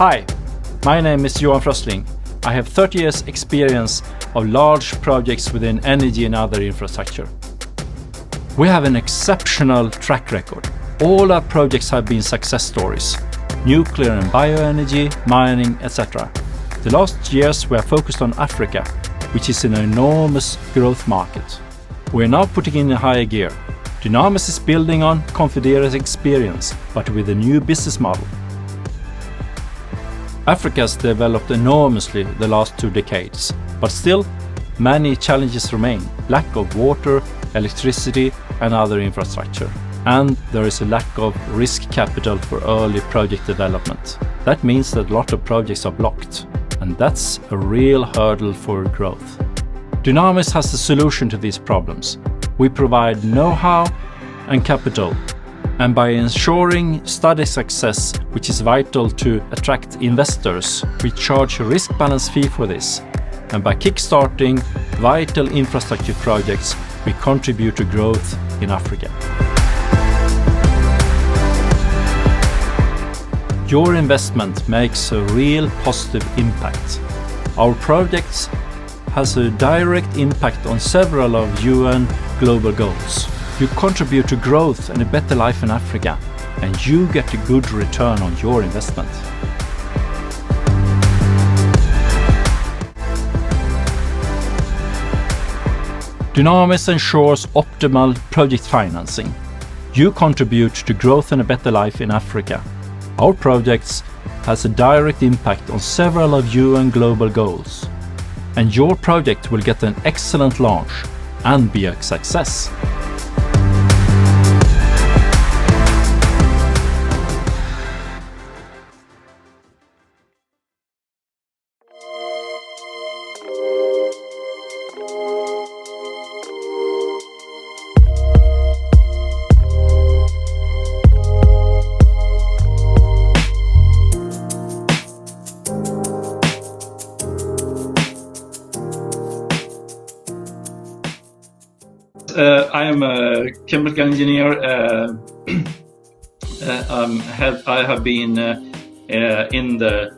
Hi, my name is Johan Frössling. I have 30 years experience of large projects within energy and other infrastructure. We have an exceptional track record. All our projects have been success stories. Nuclear and bioenergy, mining, etc. The last years we have focused on Africa, which is an enormous growth market. We are now putting in a higher gear. Dynamis is building on Confedera's experience, but with a new business model. Africa has developed enormously the last 2 decades, but still many challenges remain. Lack of water, electricity and other infrastructure. And there is a lack of risk capital for early project development. That means that a lot of projects are blocked, and that's a real hurdle for growth. Dynamis has the solution to these problems. We provide know-how and capital, and by ensuring study success, which is vital to attract investors, we charge a risk balance fee for this. And by kickstarting vital infrastructure projects, we contribute to growth in Africa. Your investment makes a real positive impact. Our projects has a direct impact on several of UN global goals. You contribute to growth and a better life in Africa, and you get a good return on your investment. Dynamis ensures optimal project financing. You contribute to growth and a better life in Africa. Our projects has a direct impact on several of UN global goals, and your project will get an excellent launch and be a success. I am a chemical engineer. I have been in the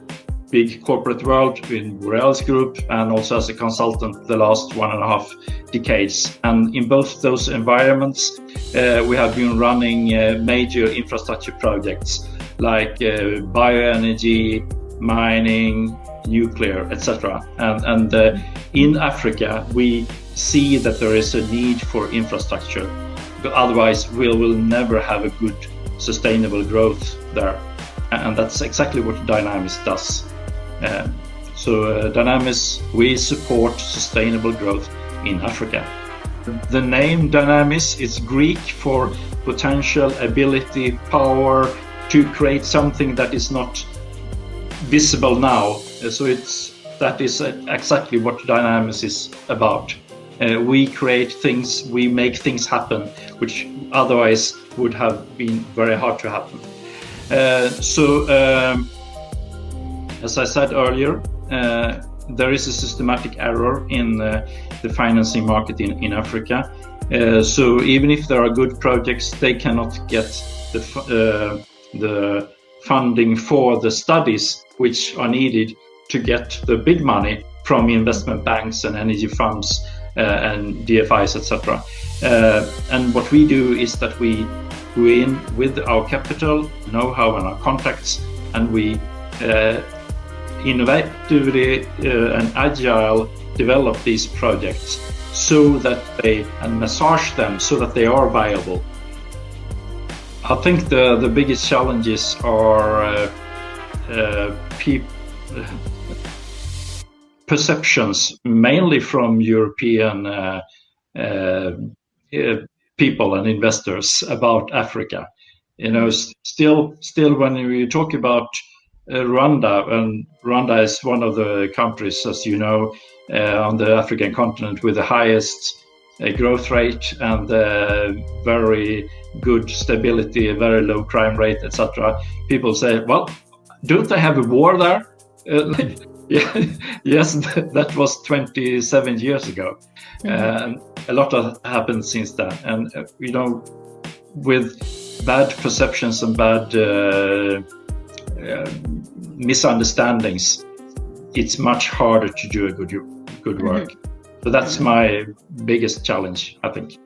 big corporate world in Borealis Group and also as a consultant the last 1.5 decades. And in both those environments, we have been running major infrastructure projects like bioenergy, mining, nuclear, etc. And in Africa, we see that there is a need for infrastructure. Otherwise, we will never have a good sustainable growth there. And that's exactly what Dynamis does. Dynamis, we support sustainable growth in Africa. The name Dynamis is Greek for potential, ability, power to create something that is not visible now. That is exactly what Dynamis is about. We create things, we make things happen, which otherwise would have been very hard to happen. As I said earlier, there is a systematic error in the financing market in Africa. So even if there are good projects, they cannot get the funding for the studies which are needed to get the big money from investment banks and energy funds and DFIs, etc. And what we do is that we go in with our capital, know-how and our contacts, and we innovatively and agile develop these projects so that and massage them so that they are viable. I think the biggest challenges are perceptions, mainly from European people and investors about Africa. Still when we talk about Rwanda, and Rwanda is one of the countries, as you know, on the African continent with the highest growth rate and very good stability, a very low crime rate, etc. People say, well, don't they have a war there? Yes, that was 27 years ago. A lot has happened since then. And, with bad perceptions and bad misunderstandings, it's much harder to do a good work. So that's my biggest challenge, I think.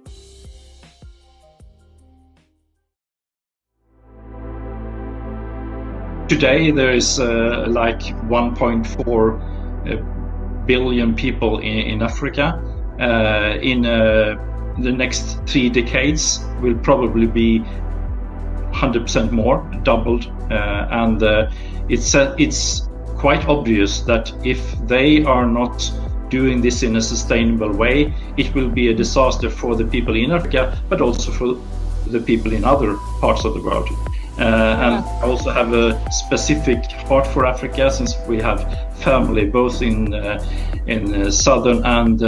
Today there is like 1.4 billion people in Africa. In the next 3 decades will probably be 100% more, doubled, and it's quite obvious that if they are not doing this in a sustainable way, it will be a disaster for the people in Africa, but also for the people in other parts of the world. And I also have a specific heart for Africa, since we have family both in southern and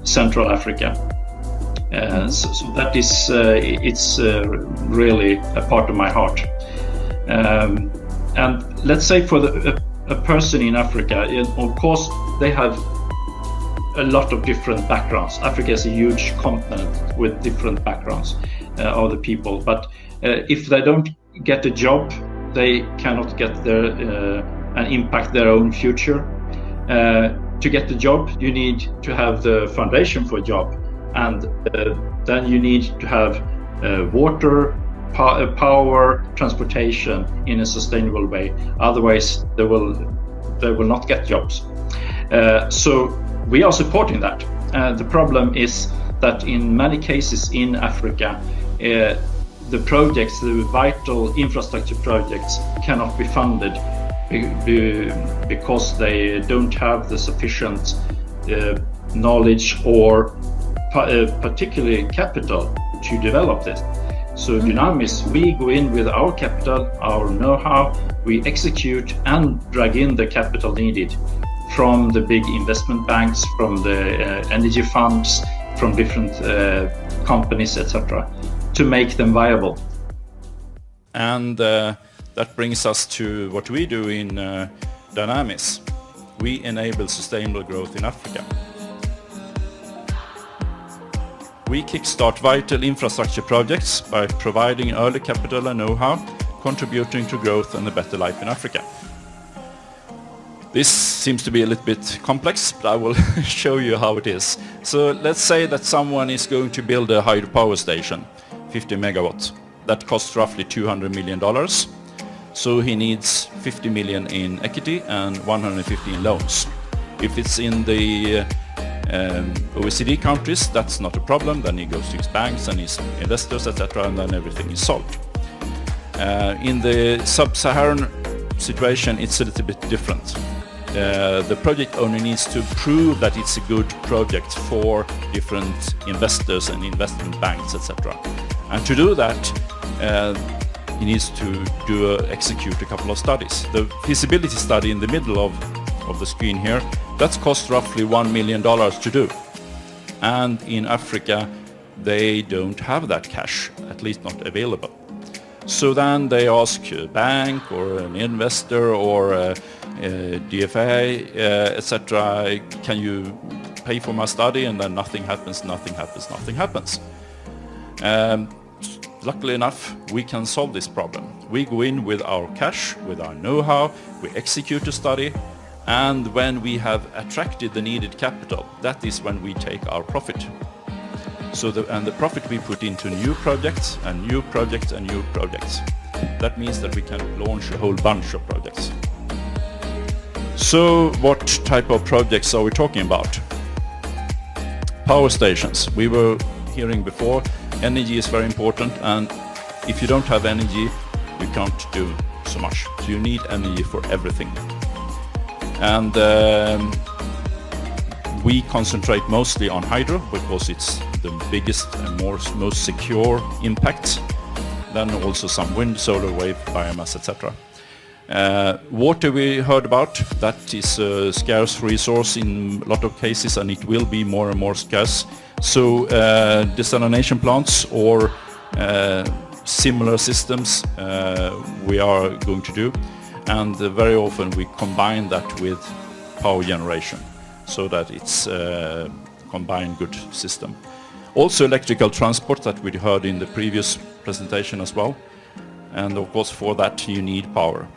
central Africa. So that is it's really a part of my heart. And let's say for a person in Africa, of course they have a lot of different backgrounds. Africa is a huge continent with different backgrounds of the people, but if they don't get a job, they cannot get their and impact their own future. To get the job, you need to have the foundation for a job, and then you need to have water, power, transportation in a sustainable way. Otherwise, they will not get jobs. So we are supporting that. The problem is that in many cases in Africa, the projects, the vital infrastructure projects, cannot be funded because they don't have the sufficient knowledge or particularly capital to develop this. So Dynamis, we go in with our capital, our know-how, we execute and drag in the capital needed from the big investment banks, from the energy funds, from different companies, etc., to make them viable. And that brings us to what we do in Dynamis. We enable sustainable growth in Africa. We kickstart vital infrastructure projects by providing early capital and know-how, contributing to growth and a better life in Africa. This seems to be a little bit complex, but I will show you how it is. So let's say that someone is going to build a hydropower station, 50 megawatts. That costs roughly $200 million. So he needs 50 million in equity and 150 in loans. If it's in the OECD countries, that's not a problem. Then he goes to his banks and his investors, etc., and then everything is solved. In the sub-Saharan situation, it's a little bit different. The project owner needs to prove that it's a good project for different investors and investment banks, etc. And to do that, he needs to execute a couple of studies. The feasibility study in the middle of the screen here, that's cost roughly $1 million to do. And in Africa, they don't have that cash, at least not available. So then they ask a bank or an investor or a DFA, etc., can you pay for my study? And then nothing happens. Luckily enough, we can solve this problem. We go in with our cash, with our know-how, we execute a study, and when we have attracted the needed capital, that is when we take our profit. So the profit we put into new projects and new projects and new projects. That means that we can launch a whole bunch of projects. So what type of projects are we talking about? Power stations. We were hearing before, energy is very important, and if you don't have energy, you can't do so much. So you need energy for everything. And we concentrate mostly on hydro because it's the biggest and most secure impact. Then also some wind, solar, wave, biomass, etc. Water we heard about, that is a scarce resource in a lot of cases, and it will be more and more scarce. So desalination plants or similar systems we are going to do, and very often we combine that with power generation so that it's a combined good system. Also electrical transport that we heard in the previous presentation as well, and of course for that you need power.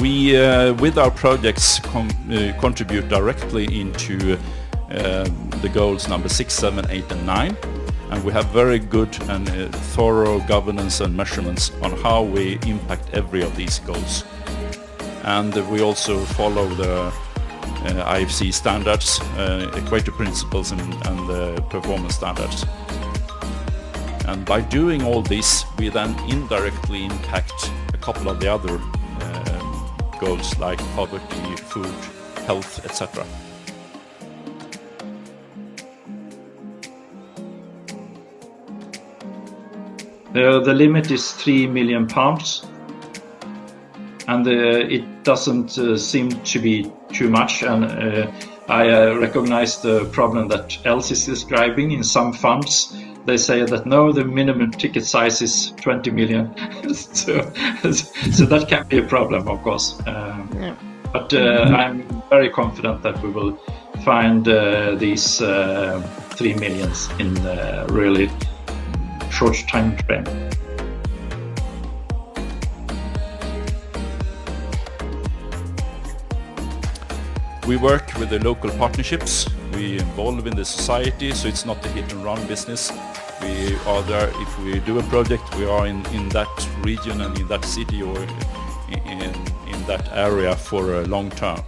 We, with our projects, contribute directly into the goals number 6, 7, 8 and 9. And we have very good and thorough governance and measurements on how we impact every of these goals. And we also follow the IFC standards, equator principles and performance standards. And by doing all this, we then indirectly impact a couple of the other goals like poverty, food, health, etc. The limit is £3 million, and it doesn't seem to be too much. And I recognize the problem that Els is describing. In some funds, they say that no, the minimum ticket size is 20 million. so that can be a problem, of course. But I'm very confident that we will find these 3 millions in really short time frame. We work with the local partnerships. We involve in the society, so it's not a hit and run business. We are there if we do a project. We are in that region and in that city or in that area for a long time.